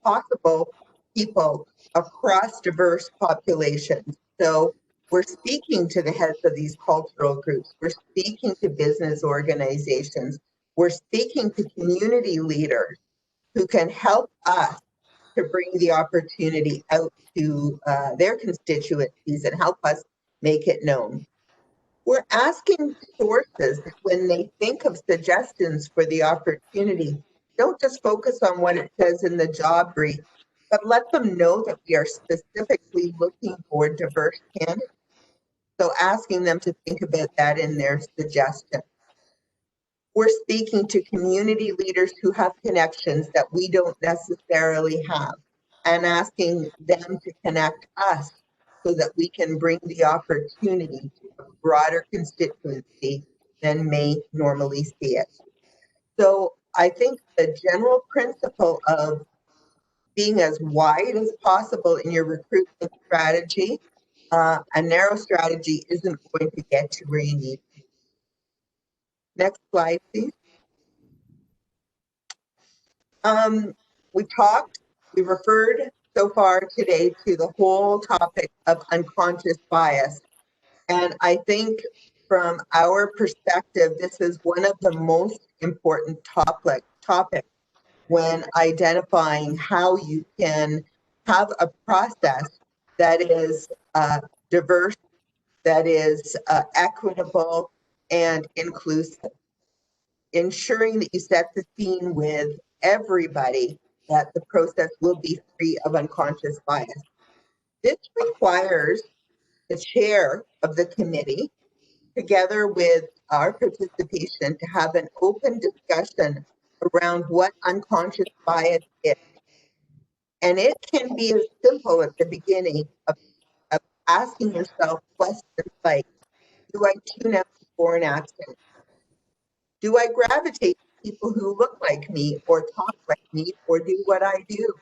possible people across diverse populations. So we're speaking to the heads of these cultural groups, we're speaking to business organizations, we're speaking to community leaders who can help us to bring the opportunity out to their constituencies and help us make it known. We're asking sources when they think of suggestions for the opportunity, don't just focus on what it says in the job brief, but let them know that we are specifically looking for diverse candidates. So asking them to think about that in their suggestion. We're speaking to community leaders who have connections that we don't necessarily have and asking them to connect us so that we can bring the opportunity to a broader constituency than may normally see it. So I think the general principle of being as wide as possible in your recruitment strategy, a narrow strategy isn't going to get you where you need to. Next slide, please. We referred so far today to the whole topic of unconscious bias. And I think from our perspective, this is one of the most important topics when identifying how you can have a process that is diverse, that is equitable and inclusive. Ensuring that you set the scene with everybody that the process will be free of unconscious bias. This requires the chair of the committee, together with our participation, to have an open discussion around what unconscious bias is. And it can be as simple at the beginning of asking yourself questions like, do I tune out before an accent? Do I gravitate to people who look like me or talk like me or do what I do?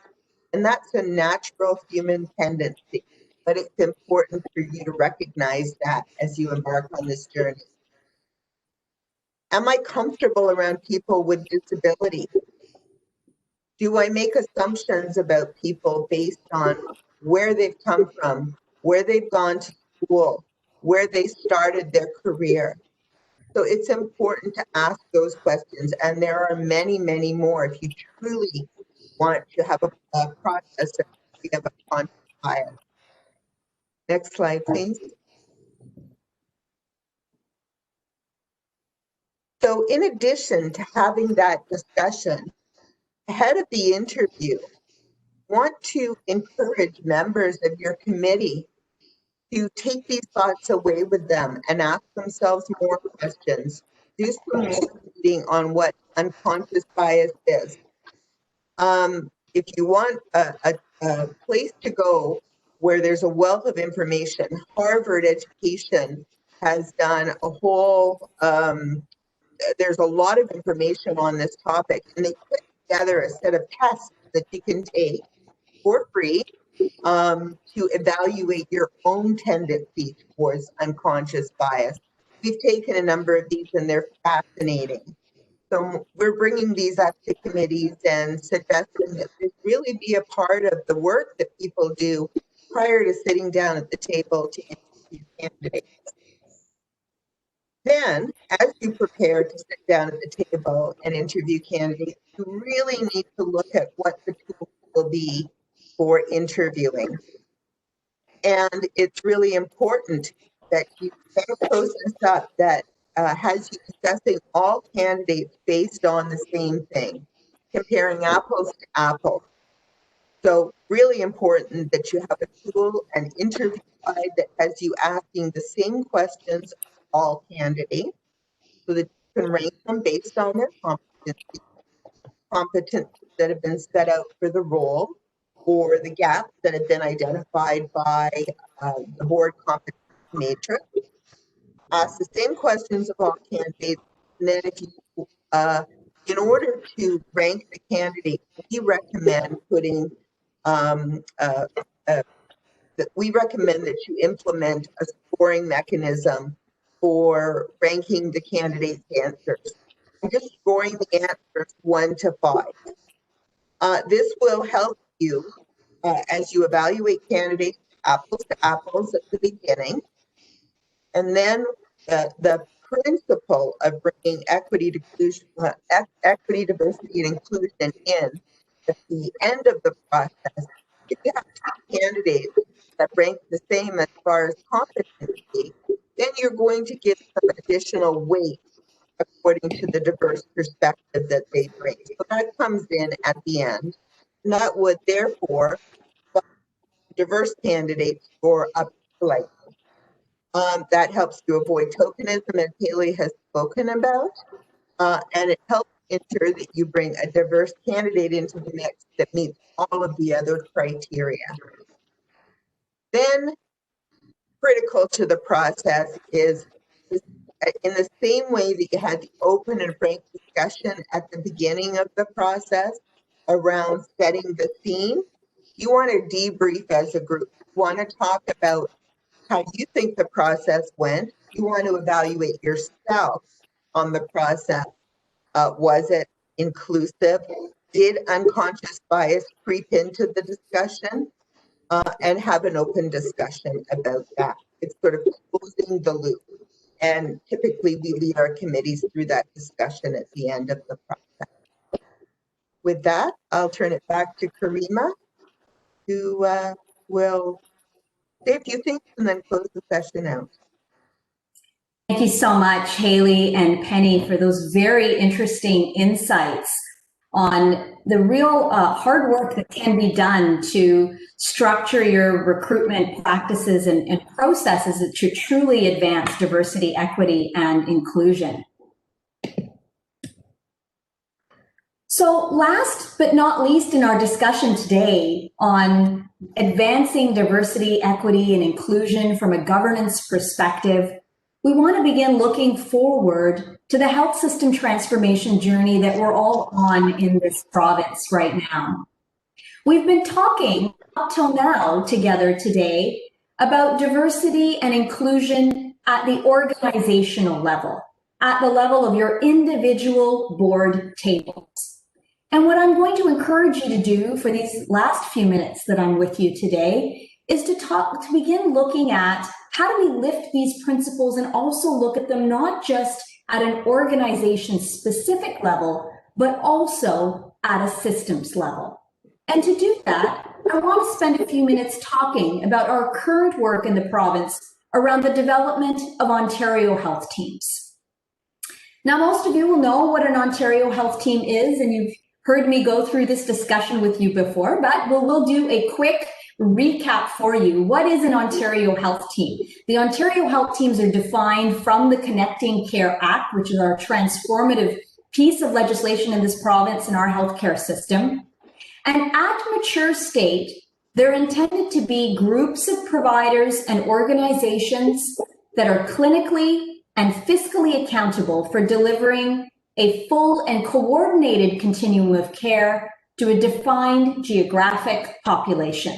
And that's a natural human tendency, but it's important for you to recognize that as you embark on this journey. Am I comfortable around people with disability? Do I make assumptions about people based on where they've come from, where they've gone to school, where they started their career? So it's important to ask those questions, and there are many, many more if you truly want to have a process of unconscious bias. Next slide, please. So in addition to having that discussion ahead of the interview, want to encourage members of your committee to take these thoughts away with them and ask themselves more questions. Do some more reading on what unconscious bias is. If you want a place to go where there's a wealth of information, Harvard Education has done a whole, there's a lot of information on this topic, and they put together a set of tests that you can take for free to evaluate your own tendency towards unconscious bias. We've taken a number of these and they're fascinating. So we're bringing these up to committees and suggesting that this really be a part of the work that people do prior to sitting down at the table to interview candidates. Then, as you prepare to sit down at the table and interview candidates, you really need to look at what the tools will be for interviewing. And it's really important that you set a process up that has you assessing all candidates based on the same thing, comparing apples to apples. So really important that you have a tool, an interview guide that has you asking the same questions of all candidates so that you can rank them based on their competencies that have been set out for the role or the gaps that have been identified by the board competency matrix. Ask the same questions of all candidates, and then if you, in order to rank the candidate, we recommend putting we recommend that you implement a scoring mechanism for ranking the candidate's answers. I'm just scoring the answers 1 to 5. This will help you as you evaluate candidates apples to apples at the beginning. And then the principle of bringing equity, diversity, and inclusion in at the end of the process. If you have 2 candidates that rank the same as far as competency, then you're going to give some additional weight according to the diverse perspective that they bring. So that comes in at the end. And that would therefore diverse candidates score up slightly. That helps to avoid tokenism, as Hayley has spoken about, and it helps ensure that you bring a diverse candidate into the mix that meets all of the other criteria. Then, critical to the process is, in the same way that you had the open and frank discussion at the beginning of the process around setting the theme, you want to debrief as a group. You want to talk about how you think the process went. You want to evaluate yourself on the process. Was it inclusive? Did unconscious bias creep into the discussion? And have an open discussion about that. It's sort of closing the loop. And typically we lead our committees through that discussion at the end of the process. With that, I'll turn it back to Karima, who will say a few things and then close the session out. Thank you so much, Hayley and Penny, for those very interesting insights on the real hard work that can be done to structure your recruitment practices and processes to truly advance diversity, equity, and inclusion. So last but not least in our discussion today on advancing diversity, equity, and inclusion from a governance perspective, we want to begin looking forward to the health system transformation journey that we're all on in this province right now. We've been talking up till now together today about diversity and inclusion at the organizational level, at the level of your individual board tables. And what I'm going to encourage you to do for these last few minutes that I'm with you today is to begin looking at how do we lift these principles and also look at them not just at an organization specific level, but also at a systems level. And to do that, I want to spend a few minutes talking about our current work in the province around the development of Ontario health teams. Now, most of you will know what an Ontario health team is, and you've heard me go through this discussion with you before, but we'll do a quick recap for you. What is an Ontario health team? The Ontario health teams are defined from the Connecting Care Act, which is our transformative piece of legislation in this province and our healthcare system. And at mature state, they're intended to be groups of providers and organizations that are clinically and fiscally accountable for delivering a full and coordinated continuum of care to a defined geographic population.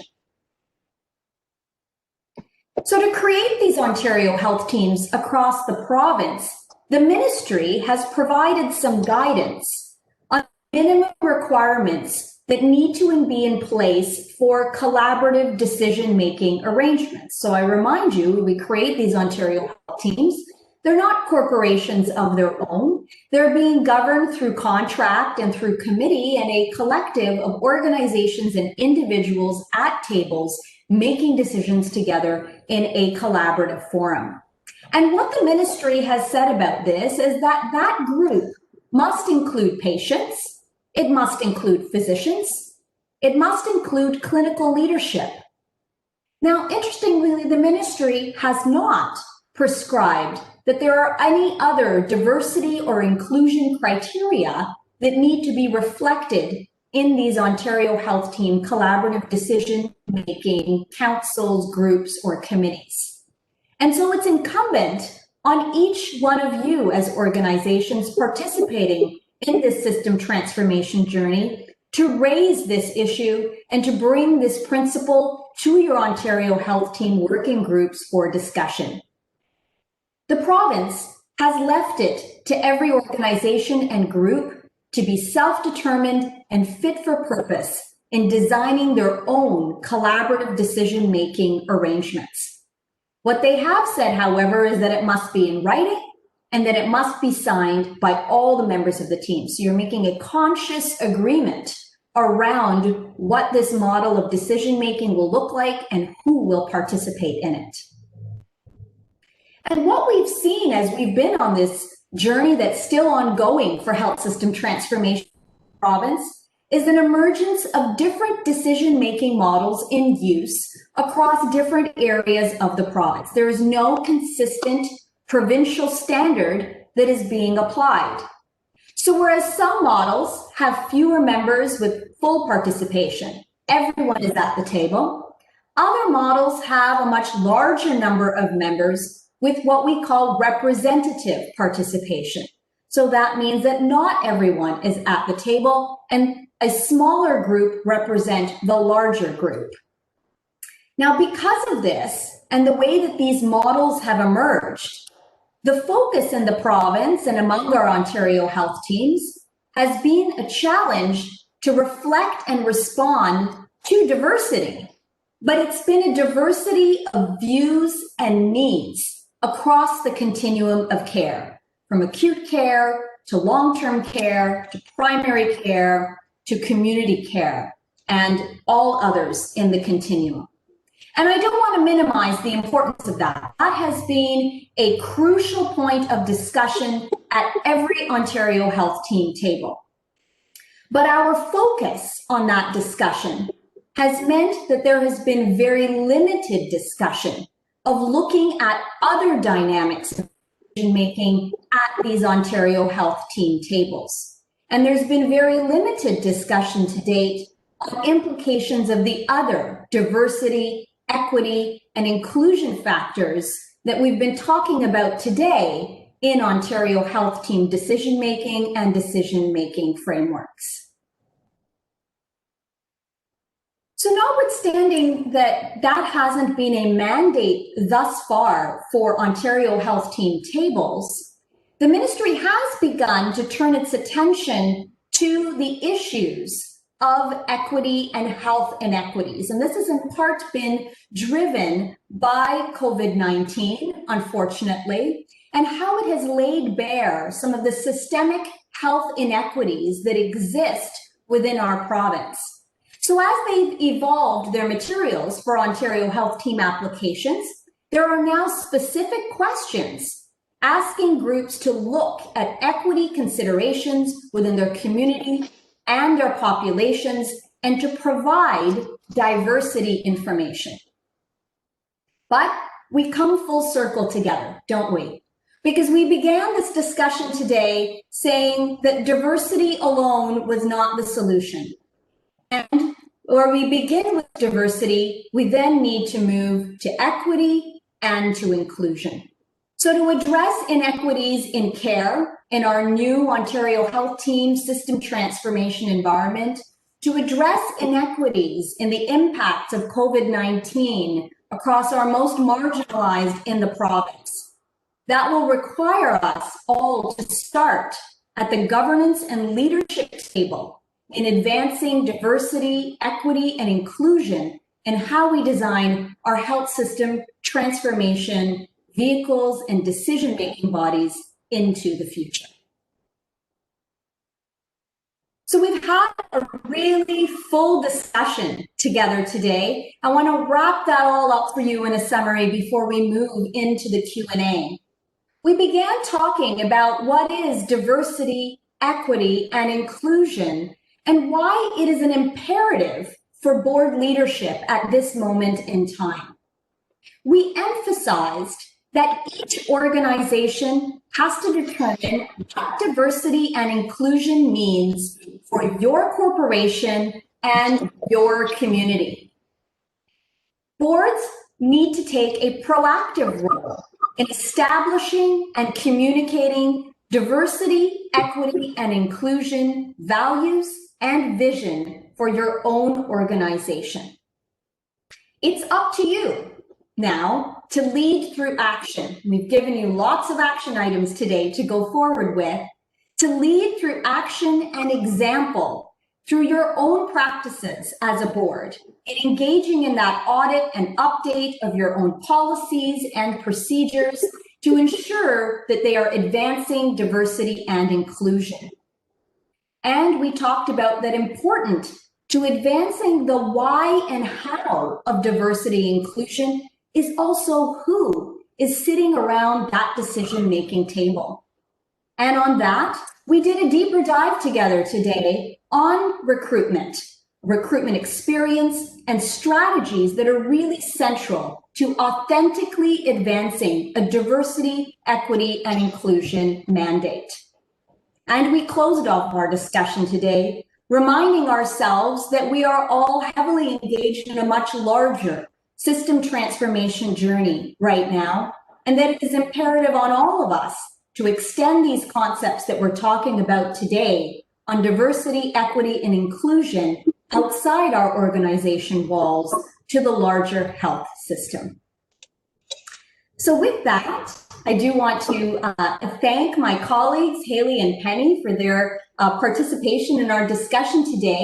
So to create these Ontario health teams across the province, the ministry has provided some guidance on minimum requirements that need to be in place for collaborative decision-making arrangements. So I remind you, when we create these Ontario health teams, they're not corporations of their own. They're being governed through contract and through committee and a collective of organizations and individuals at tables making decisions together in a collaborative forum. And what the ministry has said about this is that that group must include patients, it must include physicians, it must include clinical leadership. Now, interestingly, the ministry has not prescribed that there are any other diversity or inclusion criteria that need to be reflected in these Ontario Health Team collaborative decision-making councils, groups, or committees. And so it's incumbent on each one of you as organizations participating in this system transformation journey to raise this issue and to bring this principle to your Ontario Health Team working groups for discussion. The province has left it to every organization and group to be self-determined and fit for purpose in designing their own collaborative decision-making arrangements. What they have said, however, is that it must be in writing and that it must be signed by all the members of the team. So you're making a conscious agreement around what this model of decision-making will look like and who will participate in it. And what we've seen as we've been on this journey that's still ongoing for health system transformation in the province is an emergence of different decision-making models in use across different areas of the province. There is no consistent provincial standard that is being applied. So whereas some models have fewer members with full participation, everyone is at the table, other models have a much larger number of members with what we call representative participation. So that means that not everyone is at the table and a smaller group represent the larger group. Now, because of this and the way that these models have emerged, the focus in the province and among our Ontario health teams has been a challenge to reflect and respond to diversity. But it's been a diversity of views and needs across the continuum of care, from acute care to long-term care, to primary care, to community care, and all others in the continuum. And I don't want to minimize the importance of that. That has been a crucial point of discussion at every Ontario Health Team table. But our focus on that discussion has meant that there has been very limited discussion of looking at other dynamics of decision-making at these Ontario Health Team tables. And there's been very limited discussion to date on implications of the other diversity, equity, and inclusion factors that we've been talking about today in Ontario Health Team decision-making and decision-making frameworks. So notwithstanding that that hasn't been a mandate thus far for Ontario Health Team tables, the ministry has begun to turn its attention to the issues of equity and health inequities. And this has in part been driven by COVID-19, unfortunately, and how it has laid bare some of the systemic health inequities that exist within our province. So as they've evolved their materials for Ontario Health Team applications, there are now specific questions asking groups to look at equity considerations within their community and their populations and to provide diversity information. But we come full circle together, don't we? Because we began this discussion today saying that diversity alone was not the solution. And where we begin with diversity, we then need to move to equity and to inclusion. So to address inequities in care in our new Ontario Health Team system transformation environment, to address inequities in the impacts of COVID-19 across our most marginalized in the province, that will require us all to start at the governance and leadership table in advancing diversity, equity, and inclusion and how we design our health system transformation vehicles and decision-making bodies into the future. So we've had a really full discussion together today. I want to wrap that all up for you in a summary before we move into the Q&A. we began talking about what is diversity, equity, and inclusion, and why it is an imperative for board leadership at this moment in time. We emphasized that each organization has to determine what diversity and inclusion means for your corporation and your community. Boards need to take a proactive role in establishing and communicating diversity, equity, and inclusion values and vision for your own organization. It's up to you now to lead through action. We've given you lots of action items today to go forward with, to lead through action and example through your own practices as a board, in engaging in that audit and update of your own policies and procedures to ensure that they are advancing diversity and inclusion. And we talked about that important to advancing the why and how of diversity and inclusion is also who is sitting around that decision-making table. And on that, we did a deeper dive together today on recruitment experience, and strategies that are really central to authentically advancing a diversity, equity, and inclusion mandate. And we closed off our discussion today, reminding ourselves that we are all heavily engaged in a much larger system transformation journey right now, and that it is imperative on all of us to extend these concepts that we're talking about today on diversity, equity, and inclusion outside our organization walls to the larger health system. So with that, I do want to thank my colleagues, Hayley and Penny, for their participation in our discussion today.